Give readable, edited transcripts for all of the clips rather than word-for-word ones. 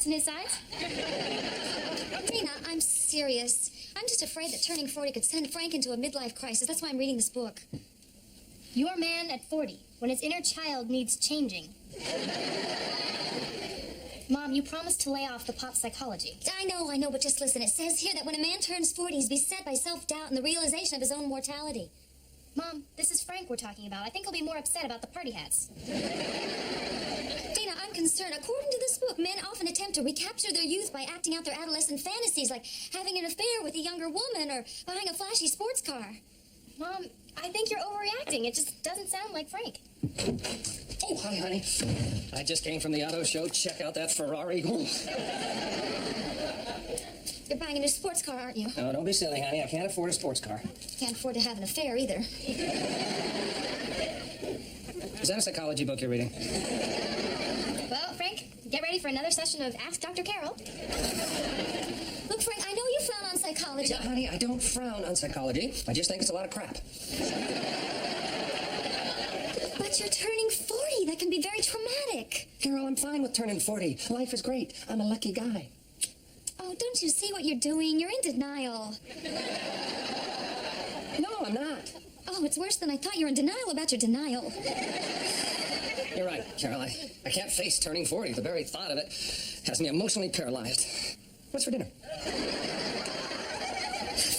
fats in his sides. Dana, I'm serious. I'm just afraid that turning 40 could send Frank into a midlife crisis. That's why I'm reading this book. You're a man at 40, when his inner child needs changing. Mom, you promised to lay off the pop psychology. I know, but just listen. It says here that when a man turns 40, he's beset by self-doubt and the realization of his own mortality. Mom, this is Frank we're talking about. I think he'll be more upset about the party hats. Dana, I'm concerned. According to this book, men often attempt to recapture their youth by acting out their adolescent fantasies, like having an affair with a younger woman or buying a flashy sports car. Mom, I think you're overreacting. It just doesn't sound like Frank. Oh, hi, honey. I just came from the auto show. Check out that Ferrari. Oh. You're buying a new sports car, aren't you? No, don't be silly, honey. I can't afford a sports car. Can't afford to have an affair either. Is that a psychology book you're reading? Well, Frank, get ready for another session of Ask Dr. Carol. Look, Frank, I know you frown on psychology. Yeah, honey, I don't frown on psychology. I just think it's a lot of crap. But you're turning 40. That can be very traumatic. Carol, I'm fine with turning 40. Life is great. I'm a lucky guy. Oh, don't you see what you're doing? You're in denial. No, I'm not. Oh, it's worse than I thought. You're in denial about your denial. You're right, Carol. I can't face turning 40. The very thought of it has me emotionally paralyzed. What's for dinner?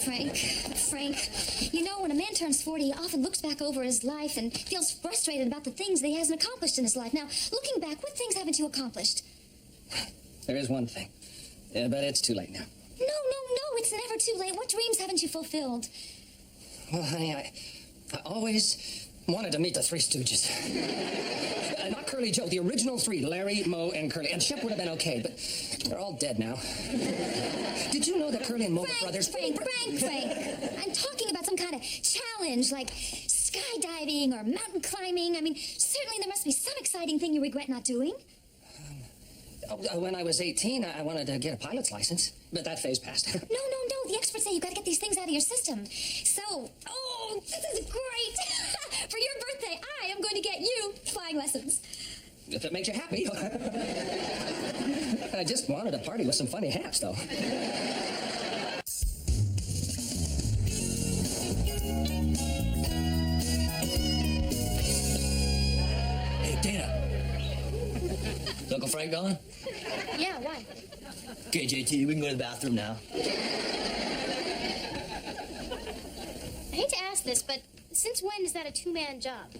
Frank, you know, when a man turns 40, he often looks back over his life and feels frustrated about the things that he hasn't accomplished in his life. Now, looking back, what things haven't you accomplished? There is one thing. Yeah, but it's too late now. No, it's never too late. What dreams haven't you fulfilled? Well, honey, I always wanted to meet the Three Stooges. Not Curly Joe, the original three, Larry, Moe, and Curly. And Shep would have been okay, but they're all dead now. Did you know that Curly and Moe were brothers? Frank. I'm talking about some kind of challenge, like skydiving or mountain climbing. I mean, certainly there must be some exciting thing you regret not doing. When I was 18, I wanted to get a pilot's license, but that phase passed. No. The experts say you've got to get these things out of your system. So, this is great. For your birthday, I am going to get you flying lessons. If it makes you happy. I just wanted a party with some funny hats, though. Hey, Dana. Is Uncle Frank gone? Yeah, why? Okay, JT, we can go to the bathroom now. I hate to ask this, but since when is that a two-man job?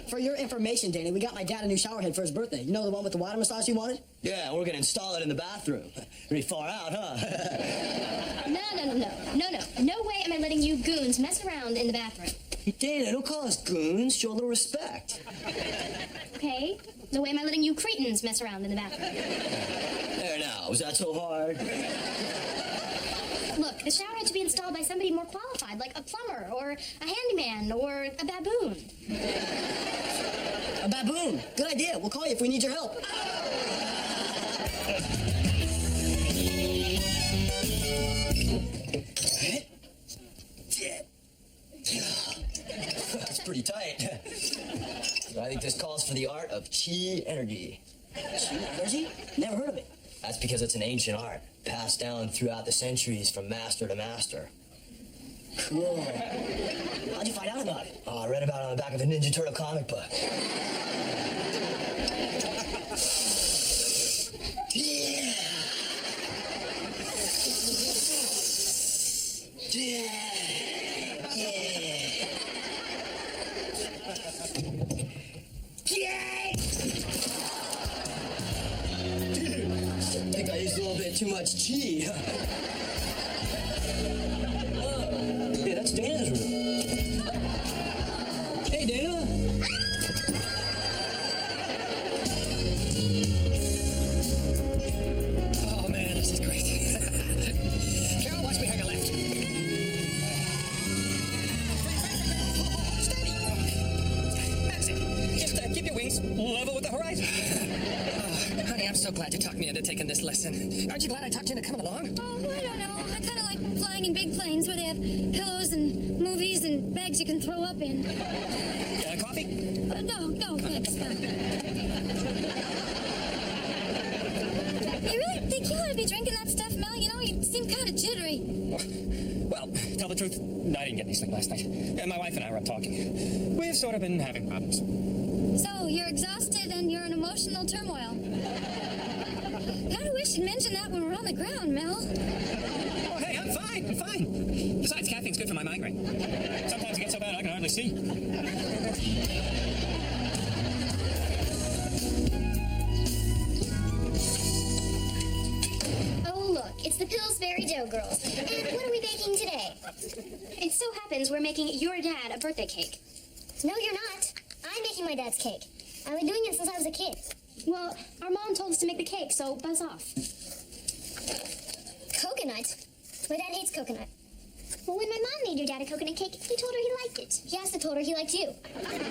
For your information, Dana, we got my dad a new shower head for his birthday. You know the one with the water massage you wanted? Yeah, we're gonna install it in the bathroom. Pretty far out, huh? No. No way am I letting you goons mess around in the bathroom. Hey, Dana, don't call us goons. Show a little respect. Okay? No way am I letting you cretins mess around in the bathroom. There now, was that so hard? Look, the shower had to be installed by somebody more qualified, like a plumber, or a handyman, or a baboon. A baboon. Good idea. We'll call you if we need your help. That's pretty tight. I think this calls for the art of chi energy. Chi energy? Never heard of it. That's because it's an ancient art, passed down throughout the centuries from master to master. Cool. How'd you find out about it? Oh, I read about it on the back of a Ninja Turtle comic book. Yeah. I think I used a little bit too much chi. Hey, that's Dana's room. Hey, Dana. Oh, man, this is great. Carol, watch me hang a left. Steady. That's it. Just keep your wings level with the horizon. Honey, I'm so glad you talked me into taking this lesson. Aren't you glad I talked you into coming along? Oh, I don't know. I kind of like flying in big planes where they have pillows and movies and bags you can throw up in. Coffee? No, thanks. No. be drinking that stuff, Mel? You know, you seem kind of jittery. Well, tell the truth, I didn't get any sleep last night. And my wife and I were up talking. We've sort of been having problems. So, you're exhausted and you're in emotional turmoil. Kind of wish you'd mention that when we're on the ground, Mel. Oh, hey, I'm fine. Besides, caffeine's good for my migraine. Sometimes it gets so bad I can hardly see. Oh, look, it's the Pillsbury Dough Girls. And what are we baking today? It so happens we're making your dad a birthday cake. No, you're not. I'm making my dad's cake. I've been doing it since I was a kid. Well, our mom told us to make the cake, so buzz off. Coconut? My dad hates coconut. Well, when my mom made your dad a coconut cake, he told her he liked it. He also told her he liked you. I'm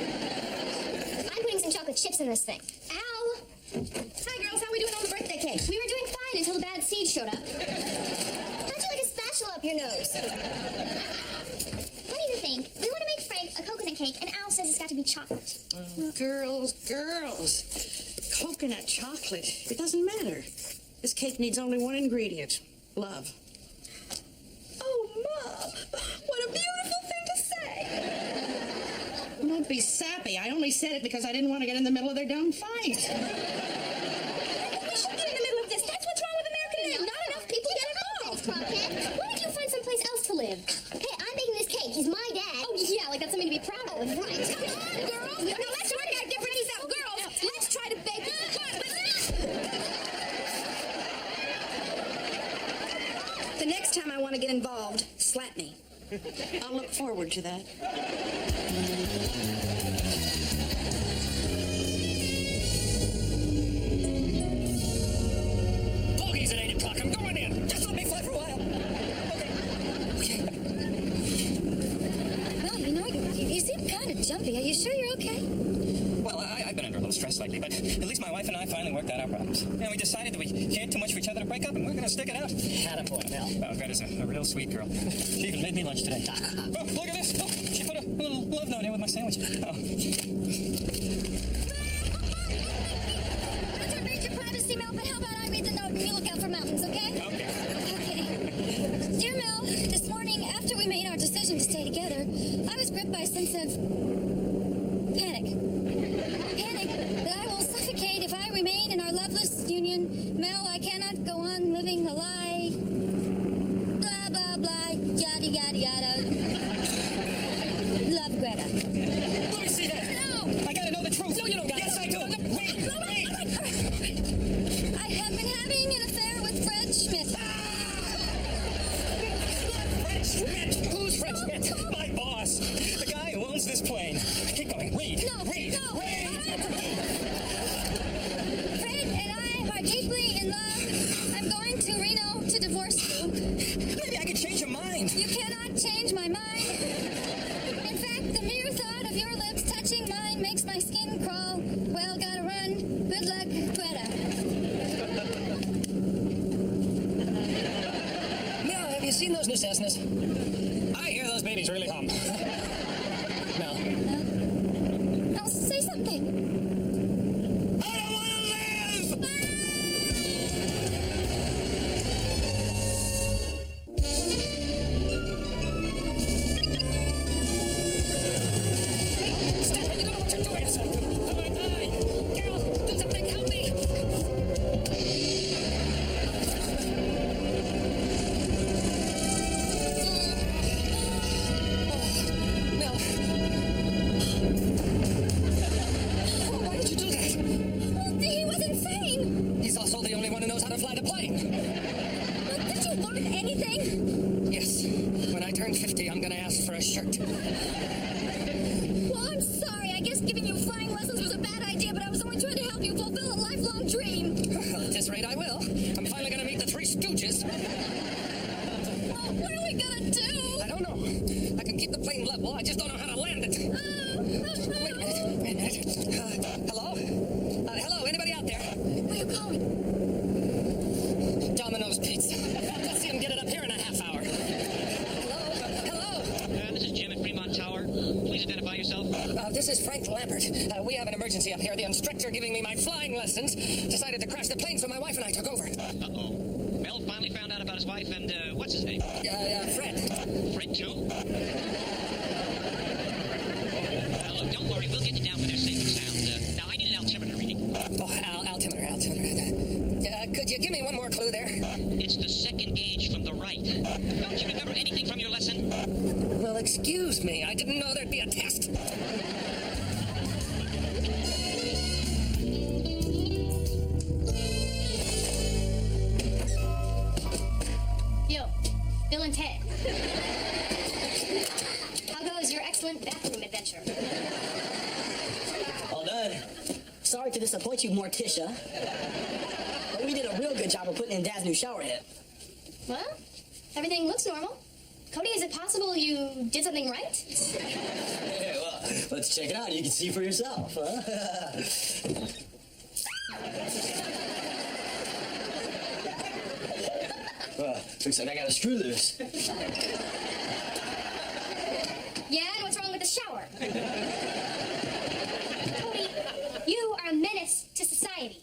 putting some chocolate chips in this thing. Ow! Hi, girls. How we doing on the birthday cake? We were doing fine until the bad seed showed up. How'd you like a spatula up your nose? What do you think? We want to make Frank a coconut cake, and Al says it's got to be chocolate. Girls. Coconut chocolate. It doesn't matter. This cake needs only one ingredient. Love. Oh, Mom, what a beautiful thing to say. Don't be sappy. I only said it because I didn't want to get in the middle of their dumb fight. We should get in the middle of this. That's what's wrong with America today. Not enough people get involved. Crockett, why don't you find someplace else to live? Hey, I'm making this cake. He's my dad. Oh, yeah, like that's something to be proud of. Right. Come on, girls. Now, let's work out differences out. Girls, let's try to bake this chocolate. The next time I want to get involved, slap me. I'll look forward to that. Bogies at 8 o'clock. I'm going in. Just let me fly for a while. Okay. Well, you know, you seem kind of jumpy. Are you sure you're okay? Well, I've been under a little stress lately, but at least my wife and I finally worked out our problems. And we decided that we cared too much for each other to break up, and we're going to stick it out. Attaboy, Mel. Oh, Greta's a real sweet girl. She even made me lunch today. Oh, look at this. Oh, she put a little love note in with my sandwich. Oh. I don't read your privacy, Mel, but how about I read the note and you look out for mountains, okay? Okay. Okay. Dear Mel, this morning, after we made our decision to stay together, I was gripped by a sense of panic. Panic that I will suffocate if I remain in our loveless union. Mel, I cannot go on living a lie. Blah, blah, blah, yada, yada, yada. Love, Greta. Let me see that. No! I gotta know the truth. No, you don't got Yes, it. I do. Wait. I have been having an affair with Fred Schmidt. Fred Schmidt. Who's Fred Schmidt? My boss. The guy who owns this plane. Keep going. Read. No, Read. no. Read. Fred and I are deeply in love. I'm going to Reno to divorce you. Maybe I could change your mind. You cannot change my mind. In fact, the mere thought of your lips touching mine makes my skin crawl. Well, gotta run. Good luck, Greta. Now, have you seen those new Cessnas? I hear those babies really hum. No. Now, say something. I don't want to live! Stop it! You don't know what you're doing! I'm gonna die! Carol, do something! Help me! No. Oh, why did you do that? Well, he was insane. He's also the only one who knows how to fly the plane. But did you learn anything? Yes. When I turn 50, I'm gonna ask for a shirt. Well, I'm sorry. I guess giving you flying lessons was a bad idea, but I was only trying to help you fulfill a lifelong dream. Well, at this rate, I will. I'm finally gonna meet the Three Stooges. Well, what are we gonna do? I don't know. I can keep the plane level. I just don't know how to land it. Wait a minute. Hello? Hello? Anybody out there? Where are you calling? Domino's Pizza. Let's see him get it up here in a half hour. Hello? This is Jim at Fremont Tower. Please identify yourself. This is Frank Lambert. We have an emergency up here. The instructor giving me my flying lessons decided to crash the plane, so my wife and I took over. Uh-oh. wife and, what's his name? Fred. Fred, too? Look, don't worry. We'll get you down for their safe and sound. Now, I need an altimeter reading. Oh, altimeter. Could you give me one more clue there? It's the second gauge from the right. Don't you remember anything from your lesson? Well, excuse me. I didn't know there'd be a test. Yo, Bill and Ted. How goes your excellent bathroom adventure? All done. Sorry to disappoint you, Morticia. But we did a real good job of putting in Dad's new shower head. Well, everything looks normal. Cody, is it possible you did something right? Yeah, well, let's check it out. You can see for yourself, huh? Well, looks like I got a screw loose. Yeah, and what's wrong with the shower? Cody, you are a menace to society.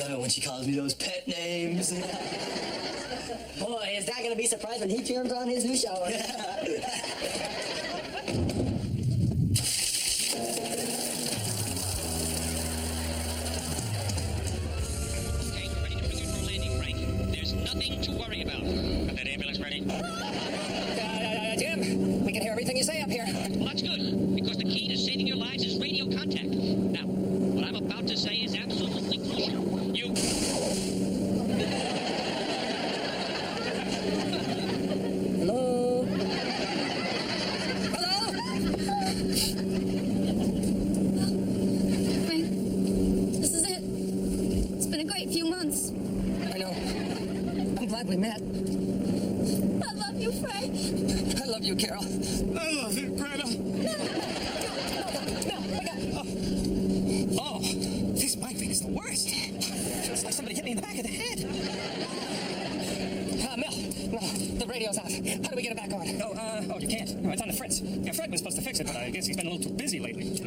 When she calls me those pet names. Boy, is Dad gonna be surprised when he turns on his new shower. Okay, we're ready to bring you for a landing, Frank. There's nothing to worry about. Got that ambulance ready? Jim, we can hear everything you say up here. Well, that's good, because the key to saving your lives is radio contact. Now, what I'm about to say is absolutely crucial. You... Hello? Hello? Frank, this is it. It's been a great few months. I know. I'm glad we met. I love you, Frank. I love you, Carol. I love you, Greta. Oh, this migraine is the worst. It's like somebody hit me in the back of the head. Mel, the radio's out. How do we get it back on? Oh, you can't. No, it's on the fritz. Yeah, Fred was supposed to fix it, but I guess he's been a little too busy lately.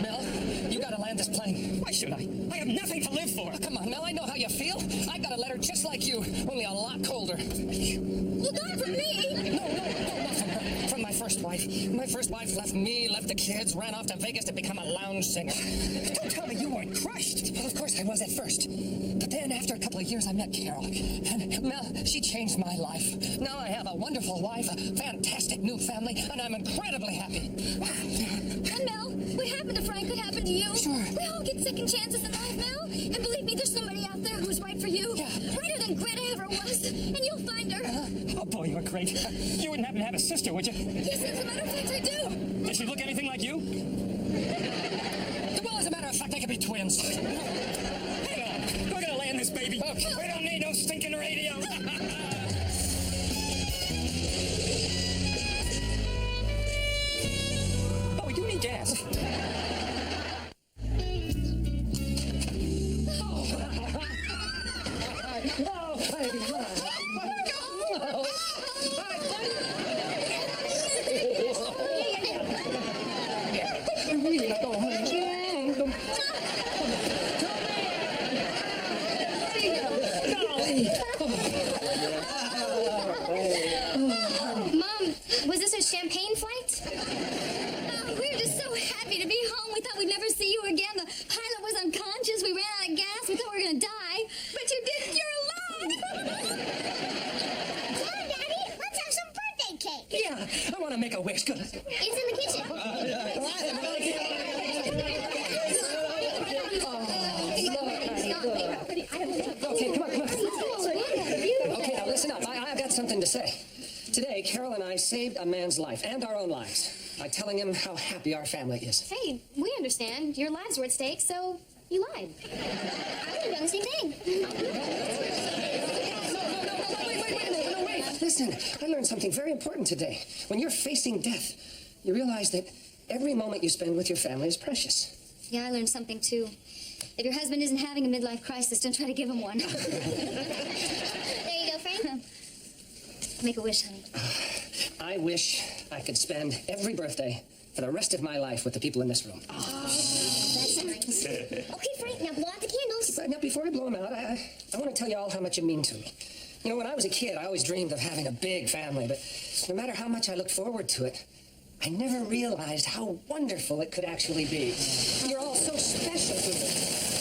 Mel, you gotta land this plane. Why should I? I have nothing to live for. Oh, come on, Mel, I know how you feel. I got a letter just like you, only a lot colder. Look out for me! No, not from her. From my first wife. My first wife left me, left the kids, ran off to Vegas to become a lounge singer. Don't tell me you weren't crushed. Well, of course I was at first. But then, after a couple of years, I met Carol. And, Mel, she changed my life. Now I have a wonderful wife, a fantastic new family, and I'm incredibly happy. And Mel, what happened to Frank could happen to you. Sure. We all get second chances in life, Mel. And believe me, there's somebody out there who's right for you. Yeah. Righter than Greta ever was. And you'll find her. Oh, boy, you're great. You wouldn't happen to have a sister, would you? Yes, as a matter of fact, I do. Does she look anything like you? Well, as a matter of fact, they could be twins. Hang on. We're gonna land this baby. Okay. We don't need no stinking radio. Oh, we do need gas. Mom, was this a champagne flight? Oh, we're just so happy to be home. We thought we'd never see you again. The pilot was unconscious. We ran out of gas. We thought we were going to die. But you didn't. You're alive. Come on, Daddy. Let's have some birthday cake. Yeah, I want to make a wish. Good. It's in the kitchen. Okay, come on. Okay, now listen up. I've got something to say. Today, Carol and I saved a man's life and our own lives by telling him how happy our family is. Hey, we understand. Your lives were at stake, so you lied. I would have done the same thing. Wait. Listen, I learned something very important today. When you're facing death, you realize that every moment you spend with your family is precious. Yeah, I learned something, too. If your husband isn't having a midlife crisis, don't try to give him one. There you go, Frank. Make a wish, honey. I wish I could spend every birthday for the rest of my life with the people in this room. That's nice. Okay, Frank, now blow out the candles. Now, before I blow them out, I want to tell you all how much you mean to me. You know, when I was a kid, I always dreamed of having a big family, but no matter how much I looked forward to it, I never realized how wonderful it could actually be. You're all so special to me.